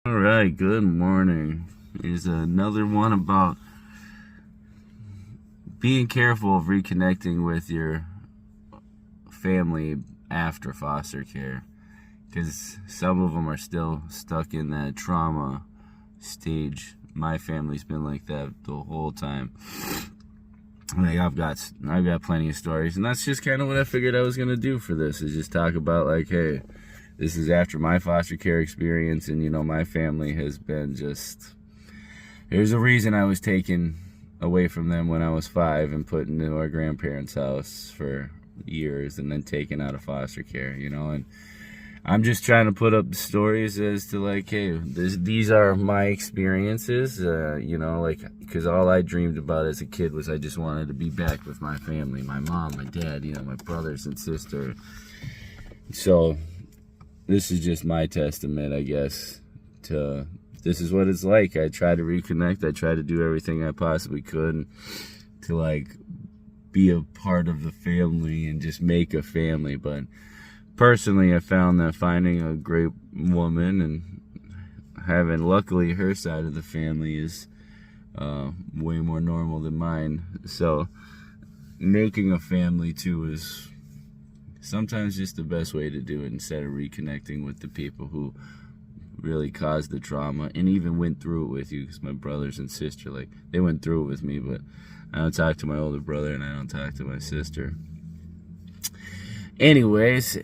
All right, good morning. Here's another one about being careful of reconnecting with your family after foster care, because some of them are still stuck in that trauma stage. My family's been like that the whole time. Like I've got plenty of stories, and that's just kind of what I figured I was gonna do for this, is just talk about, like, hey, this is after my foster care experience, and my family has been just, there's a reason I was taken away from them when I was 5 and put into our grandparents' house for years, and then taken out of foster care, and I'm just trying to put up the stories as to, like, hey, these are my experiences, because all I dreamed about as a kid was I just wanted to be back with my family, my mom, my dad, my brothers and sister. So this is just my testament, I guess, to this is what it's like. I try to reconnect. I try to do everything I possibly could to, like, be a part of the family and just make a family. But personally, I found that finding a great woman and having, luckily, her side of the family is way more normal than mine. So making a family, too, is sometimes just the best way to do it, instead of reconnecting with the people who really caused the trauma and even went through it with you. Because my brothers and sister, like, they went through it with me, but I don't talk to my older brother and I don't talk to my sister. Anyways,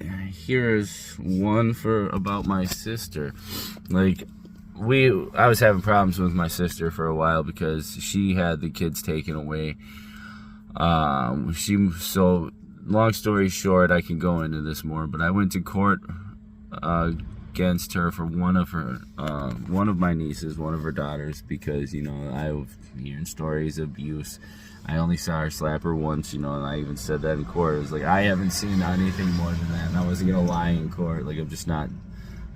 here's one about my sister. Like, I was having problems with my sister for a while because she had the kids taken away. Long story short, I can go into this more, but I went to court against her for one of my nieces, one of her daughters, because I was hearing stories of abuse. I only saw her slap her once, and I even said that in court. It was like, I haven't seen anything more than that, and I wasn't gonna lie in court. Like, I'm just not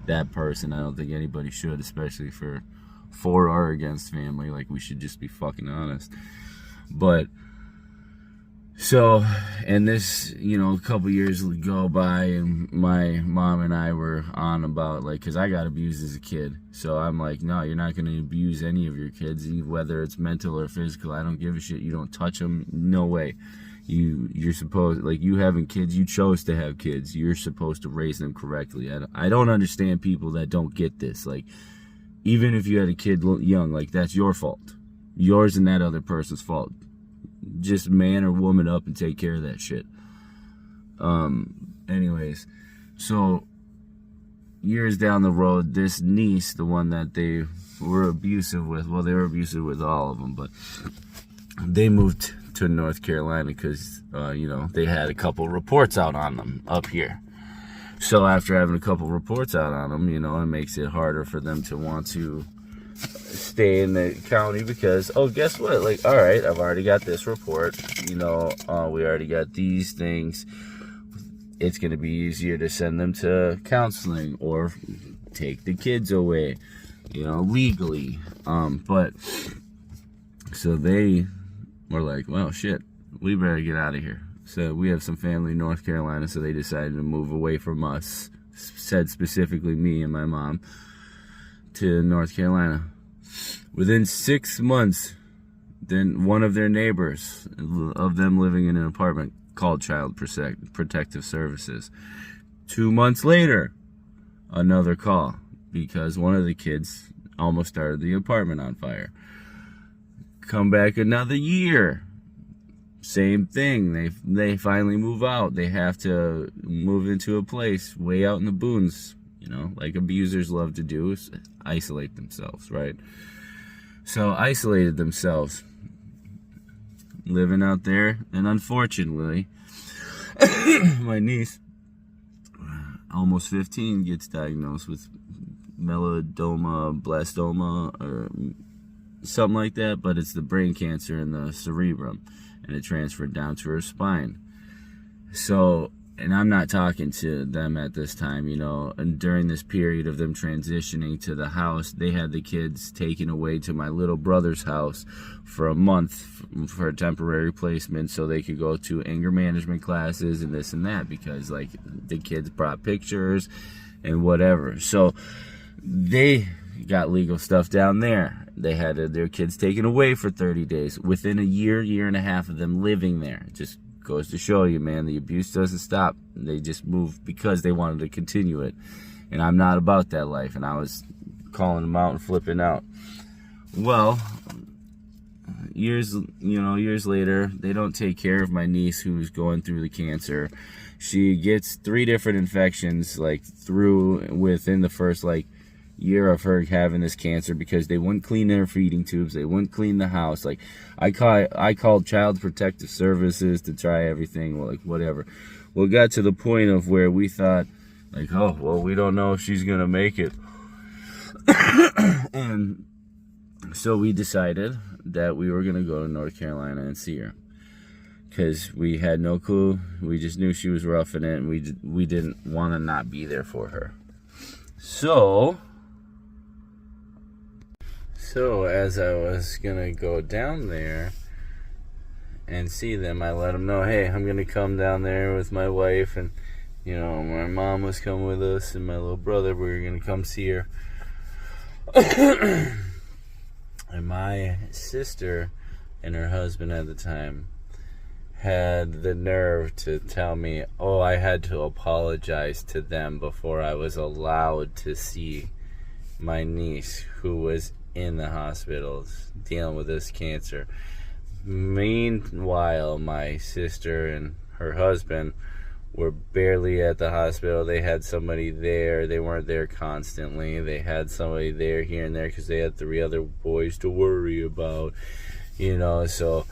that person. I don't think anybody should, especially for or against family. Like, we should just be fucking honest. But so, and this, a couple years go by, and my mom and I were on about, like, because I got abused as a kid. So I'm like, no, you're not going to abuse any of your kids, whether it's mental or physical. I don't give a shit. You don't touch them. No way. You're supposed, like, you having kids, you chose to have kids. You're supposed to raise them correctly. I don't understand people that don't get this. Like, even if you had a kid young, like, that's your fault. Yours and that other person's fault. Just man or woman up and take care of that shit. Anyways, so years down the road, this niece, the one that they were abusive with, well, they were abusive with all of them, but they moved to North Carolina because, they had a couple reports out on them up here. So after having a couple reports out on them, it makes it harder for them to want to stay in the county because, oh, guess what? Like, all right, I've already got this report. We already got these things. It's going to be easier to send them to counseling or take the kids away, legally. But so they were like, well, shit, we better get out of here. So we have some family in North Carolina, so they decided to move away from us, said specifically me and my mom, to North Carolina. Within 6 months, then one of their neighbors, of them living in an apartment, called Child Protective Services. 2 months later, another call, because one of the kids almost started the apartment on fire. Come back another year, same thing. They finally move out. They have to move into a place way out in the boons, like abusers love to do, is isolate themselves, right? So isolated themselves, living out there, and unfortunately, my niece, almost 15, gets diagnosed with Medulloblastoma or something like that, but it's the brain cancer in the cerebrum, and it transferred down to her spine. So, and I'm not talking to them at this time, and during this period of them transitioning to the house, they had the kids taken away to my little brother's house for a month for a temporary placement so they could go to anger management classes and this and that, because, like, the kids brought pictures and whatever. So they got legal stuff down there. They had their kids taken away for 30 days. Within a year and a half of them living there. It just goes to show you, man, the abuse doesn't stop. They just move because they wanted to continue it. And I'm not about that life. And I was calling them out and flipping out. Well, years later, they don't take care of my niece who's going through the cancer. She gets 3 different infections, like, within the first, like, year of her having this cancer, because they wouldn't clean their feeding tubes, they wouldn't clean the house. Like, I called Child Protective Services to try everything, like, whatever. Well, it got to the point of where we thought, like, oh, well, we don't know if she's gonna make it. And so we decided that we were gonna go to North Carolina and see her, because we had no clue. We just knew she was roughing it, and we didn't want to not be there for her. So as I was gonna go down there and see them, I let them know, hey, I'm gonna come down there with my wife, and my mom was coming with us, and my little brother. We were gonna come see her. And my sister and her husband at the time had the nerve to tell me, oh, I had to apologize to them before I was allowed to see my niece, who was in the hospitals dealing with this cancer. Meanwhile, my sister and her husband were barely at the hospital. They had somebody there. They weren't there constantly. They had somebody there here and there because they had 3 other boys to worry about, so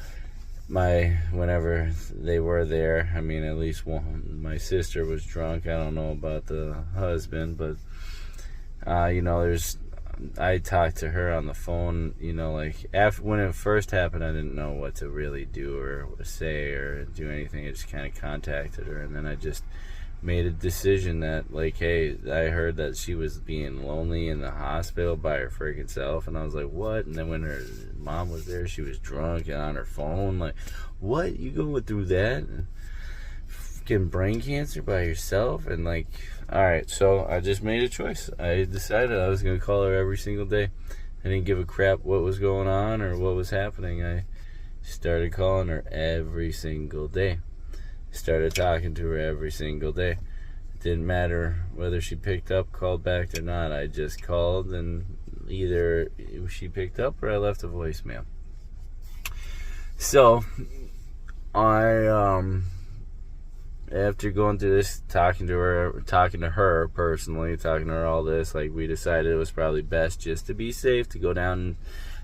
whenever they were there, I mean, at least my sister was drunk. I don't know about the husband, but I talked to her on the phone, when it first happened, I didn't know what to really do or say or do anything. I just kind of contacted her, and then I just made a decision that, like, hey, I heard that she was being lonely in the hospital by her freaking self, and I was like, what? And then when her mom was there, she was drunk and on her phone. Like, what? You going through that? Getting brain cancer by yourself? And, like, all right, so I just made a choice. I decided I was going to call her every single day. I didn't give a crap what was going on or what was happening. I started calling her every single day. Started talking to her every single day. Didn't matter whether she picked up, called back or not. I just called, and either she picked up or I left a voicemail. So after going through this, talking to her personally, talking to her all this, like, we decided it was probably best, just to be safe, to go down and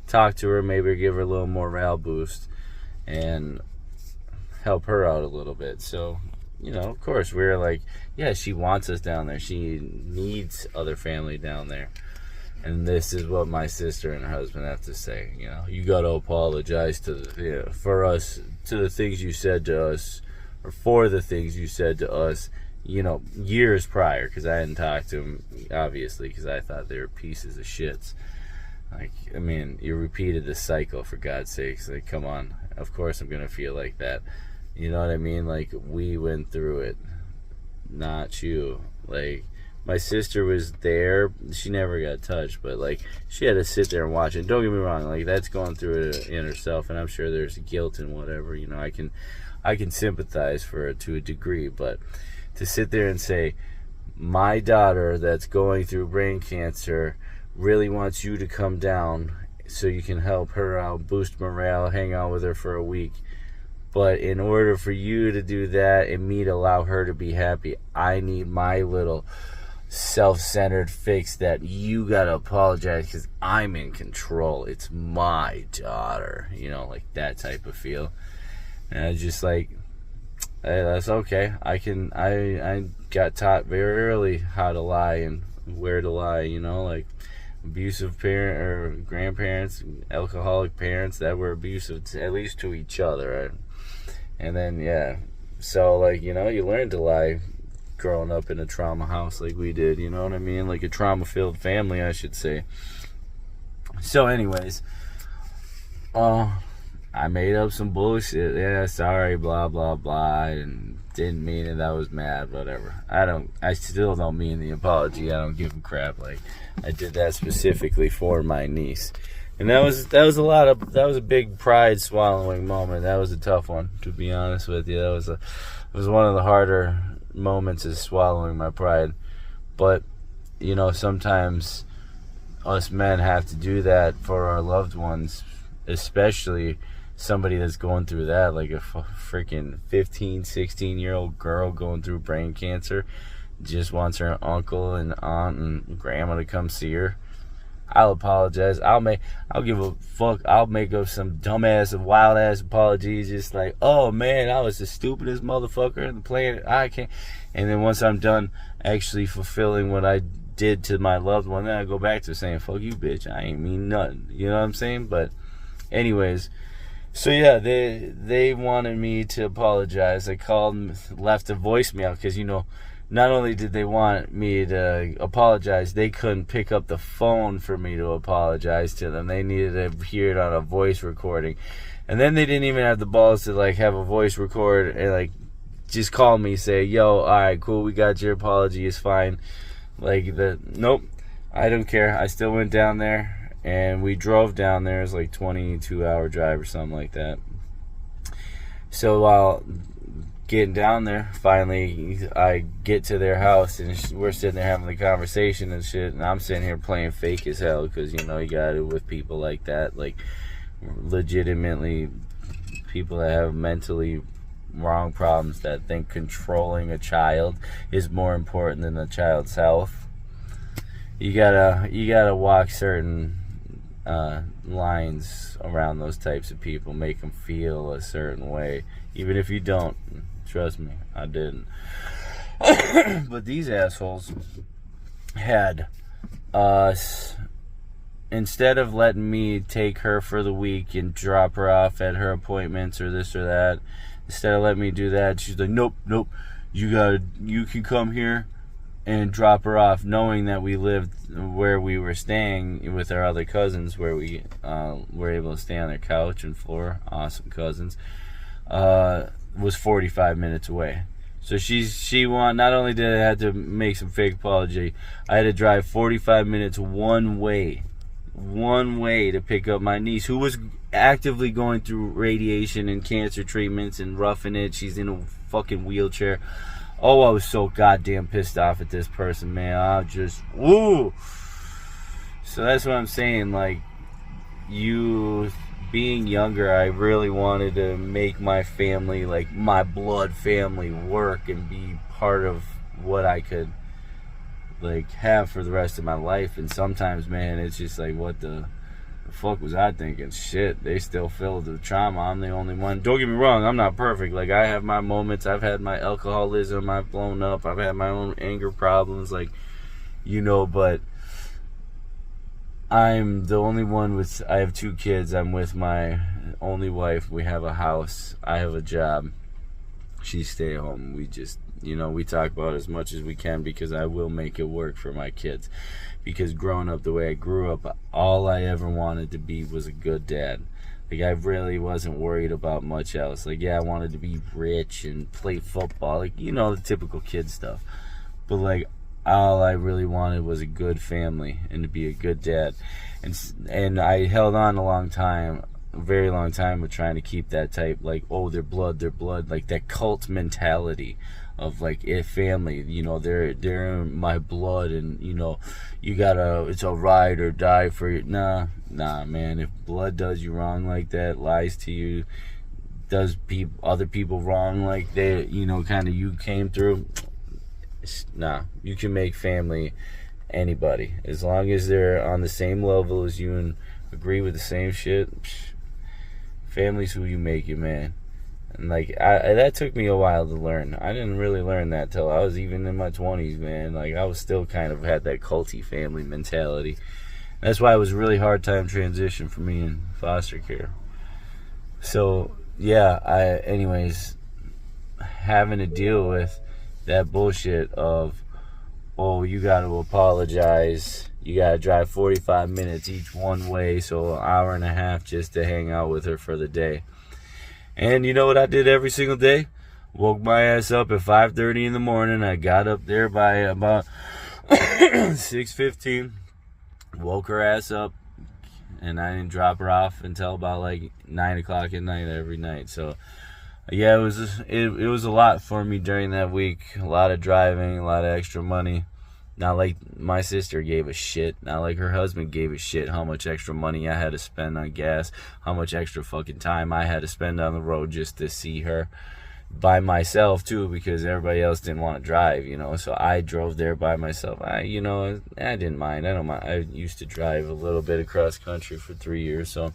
talk to her, maybe give her a little morale boost and help her out a little bit. So, of course, we were like, yeah, she wants us down there. She needs other family down there. And this is what my sister and her husband have to say. You got to apologize to the things you said to us, or for the things you said to us, years prior, because I hadn't talked to them, obviously, because I thought they were pieces of shits. Like, I mean, you repeated the cycle, for God's sakes. Like, come on. Of course I'm going to feel like that. You know what I mean? Like, we went through it, not you. Like, my sister was there. She never got touched, but, like, she had to sit there and watch it. Don't get me wrong. Like, that's going through it in herself, and I'm sure there's guilt and whatever. I can sympathize for it to a degree, but to sit there and say, my daughter that's going through brain cancer really wants you to come down so you can help her out, boost morale, hang out with her for a week. But in order for you to do that and me to allow her to be happy, I need my little self-centered fix that you gotta apologize because I'm in control. It's my daughter, like that type of feel. And I was just like, hey, that's okay. I got taught very early how to lie and where to lie, like abusive parent or grandparents, alcoholic parents that were abusive at least to each other. And then, yeah, so, like, you learn to lie growing up in a trauma house like we did, you know what I mean? Like a trauma-filled family, I should say. So anyways, I made up some bullshit. Yeah, sorry, blah, blah, blah. And didn't mean it. I was mad, whatever. I still don't mean the apology. I don't give a crap. Like, I did that specifically for my niece. And that was a big pride swallowing moment. That was a tough one, to be honest with you. It was one of the harder moments, is swallowing my pride. But, you know, sometimes us men have to do that for our loved ones, especially somebody that's going through that, like a freaking 15, 16-year-old girl going through brain cancer, just wants her uncle and aunt and grandma to come see her. I'll apologize. I'll give a fuck. I'll make up some dumbass, wild ass apologies, just like, oh man, I was the stupidest motherfucker on the planet. I can't. And then once I'm done actually fulfilling what I did to my loved one, then I go back to saying, fuck you, bitch. I ain't mean nothing. You know what I'm saying? But anyways, so yeah, they wanted me to apologize. I called and left a voicemail because, you know, not only did they want me to apologize, they couldn't pick up the phone for me to apologize to them. They needed to hear it on a voice recording. And then they didn't even have the balls to, like, have a voice record and, like, just call me, say, yo, all right, cool, we got your apology, it's fine. Like, nope, I don't care. I still went down there, and we drove down there. It was like 22-hour drive or something like that. So while getting down there, finally I get to their house, and we're sitting there having the conversation and shit, and I'm sitting here playing fake as hell, because, you know, you got it with people like that, like legitimately people that have mentally wrong problems, that think controlling a child is more important than the child's health. You gotta walk certain lines around those types of people, make them feel a certain way, even if you don't. Trust me, I didn't. But these assholes had us, instead of letting me take her for the week and drop her off at her appointments or this or that, instead of letting me do that, she's like, nope, you can come here and drop her off, knowing that we lived where we were staying with our other cousins, where we were able to stay on their couch and floor, awesome cousins, was 45 minutes away. So not only did I have to make some fake apology, I had to drive 45 minutes one way to pick up my niece, who was actively going through radiation and cancer treatments and roughing it. She's in a fucking wheelchair. Oh, I was so goddamn pissed off at this person, man. I just, woo. So that's what I'm saying. Like, you being younger, I really wanted to make my family, like my blood family, work and be part of what I could, like, have for the rest of my life. And sometimes, man, it's just like, what the fuck was I thinking? Shit, they still feel the trauma. I'm the only one. Don't get me wrong, I'm not perfect. Like, I have my moments. I've had my alcoholism. I've blown up. I've had my own anger problems, like, you know, but I'm the only one I have 2 kids. I'm with my only wife. We have a house. I have a job. She stay home. We just, you know, we talk about it as much as we can, because I will make it work for my kids. Because growing up the way I grew up, all I ever wanted to be was a good dad. Like, I really wasn't worried about much else. Like, yeah, I wanted to be rich and play football, like, you know, the typical kid stuff. But, like, all I really wanted was a good family and to be a good dad. And I held on a very long time with trying to keep that type, like, oh, they're blood, like that cult mentality of, like, family, you know, they're my blood, and, you know, it's a ride or die for you. Nah, man, if blood does you wrong like that, lies to you, does other people wrong like they, you know, kind of you came through, nah, you can make family anybody, as long as they're on the same level as you and agree with the same shit. Family's who you make it, man. And, like, that took me a while to learn. I didn't really learn that till I was even in my 20s, man. Like, I was still kind of had that culty family mentality. That's why it was a really hard time transition for me in foster care. So, yeah, anyways, having to deal with that bullshit of oh, you got to apologize. You got to drive 45 minutes each one way, so an hour and a half just to hang out with her for the day. And you know what I did every single day? Woke my ass up at 5:30 in the morning. I got up there by about 6:15. Woke her ass up, and I didn't drop her off until about like 9 o'clock at night every night. So yeah, it was a lot for me during that week. A lot of driving, a lot of extra money. Not like my sister gave a shit. Not like her husband gave a shit how much extra money I had to spend on gas, how much extra fucking time I had to spend on the road just to see her. By myself too, because everybody else didn't want to drive, so I drove there by myself. I didn't mind. I used to drive a little bit across country for 3 years, so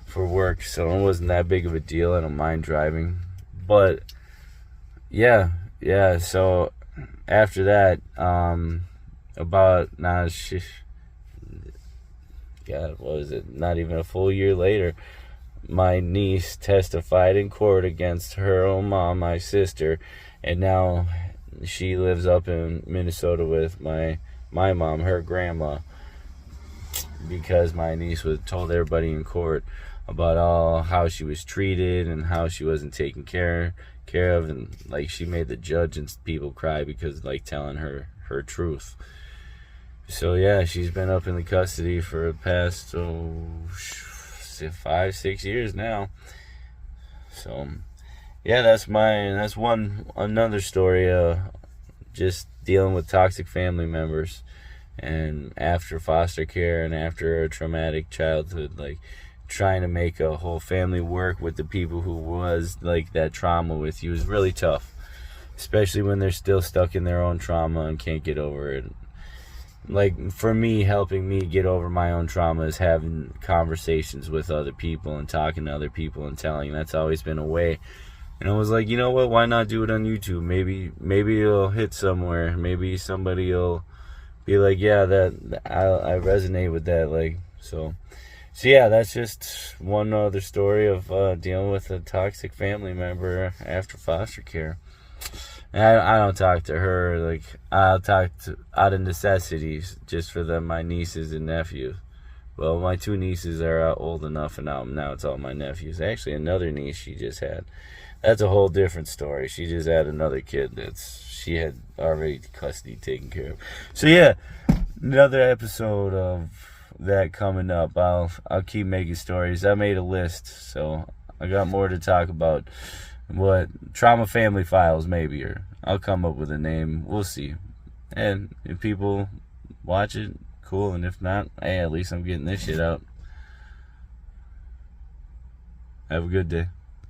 for work, so it wasn't that big of a deal. I don't mind driving. But yeah, so after that, what was it? Not even a full year later, my niece testified in court against her own mom, my sister, and now she lives up in Minnesota with my mom, her grandma, because my niece told everybody in court about how she was treated and how she wasn't taken care of, and like she made the judge and people cry because like telling her truth. So yeah, she's been up in the custody for the past 5-6 years now. So yeah, that's another story, just dealing with toxic family members, and after foster care and after a traumatic childhood, like trying to make a whole family work with the people who was like that trauma with you is really tough, especially when they're still stuck in their own trauma and can't get over it. Like for me, helping me get over my own trauma is having conversations with other people and talking to other people and telling. That's always been a way. And I was like, you know what, why not do it on YouTube? Maybe it'll hit somewhere. Maybe somebody will be like, yeah, that I resonate with that. Like, so yeah, that's just one other story of dealing with a toxic family member after foster care. And I don't talk to her. Like, I'll talk out of necessities just for my nieces and nephews. Well, my 2 nieces are old enough, and now it's all my nephews. Actually, another niece she just had. That's a whole different story. She just had another kid she had already custody taken care of. So yeah, another episode of that coming up. I'll keep making stories. I made a list, so I got more to talk about. What Trauma Family Files, maybe, or I'll come up with a name. We'll see. And if people watch it, cool. And if not, hey, at least I'm getting this shit out. Have a good day.